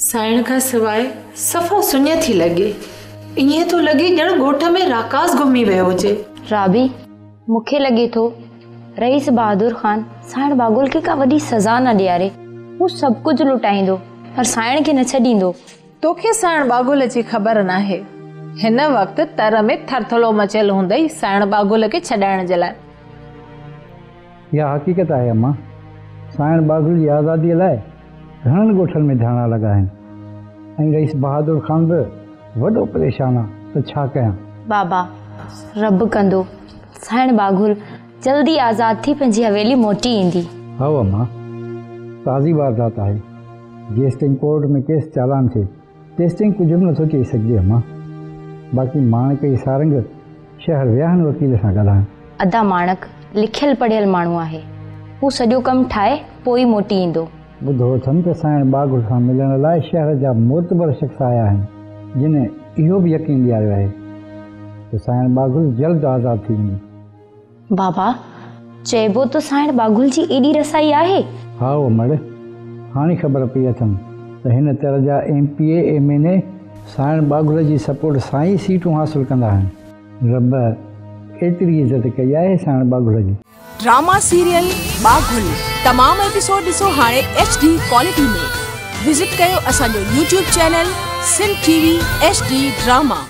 साइण का सिवाय सफ़ो सुञ थी लगे। इएं तो लगे ॼण ॻोठ में राकास घुमी वियो हुजे। राबी, मूंखे लगे थो रईस बहादुर खान साइण बागुल खे का वॾी सज़ा न ॾियारे। हू सभु कुझु लुटाईंदो पर साइण खे न छॾींदो। तोखे साइण बागुल जी ख़बर नाहे। हिन वक़्तु तर में थरथलो मचियल हूंदई साइण बागुल खे छॾाइण जे लाइ। इहा हक़ीक़त आहे अम्मा। साइण बागुल जी आज़ादीअ लाइ घणनि ॻोठनि में धाणा लॻा आहिनि ऐं रईस बहादुर खान बि वॾो परेशान आहे त छा कयां। बाबा, रब कंदो साइण बागुल जल्दी आज़ाद थी पंहिंजी हवेली मोटी ईंदी। हा अम्मा, ताज़ी वारदात आहे। जेसिताईं कोर्ट में केस चालान थिए तेसिताईं कुझु बि नथो चई सघिजे अम्मा। बाक़ी माणक ई सारंग शहर विया आहिनि वकील सां ॻाल्हाइण। अदा माणक लिखियल पढ़ियल माण्हू आहे। हू सॼो कमु ठाहे पोइ मोटी ईंदो। ॿुधो अथमि त साइण बागुल सां मिलण लाइ शहर जा मोतबर शख़्स आया आहिनि जिन इहो बि यकीन ॾियारियो आहे त साइण बागुल जल्द आज़ाद थी वेंदी। बाबा, चइबो त साइण बागुल जी एॾी रसाई आहे। हा मड़, हाणे ख़बर पई अथमि त हिन तरह जा MPA MNA साइण बागुल जी सपोर्ट सां ई सीटूं हासिल कंदा आहिनि। रब एतिरी इज़त कई आहे साइण बागुल जी। ड्रामा सीरियल बागुल तमाम एपिसोड ॾिसो हाणे HD क्वालिटी में। विजिट कयो असांजो YouTube channel Sindh TV HD drama.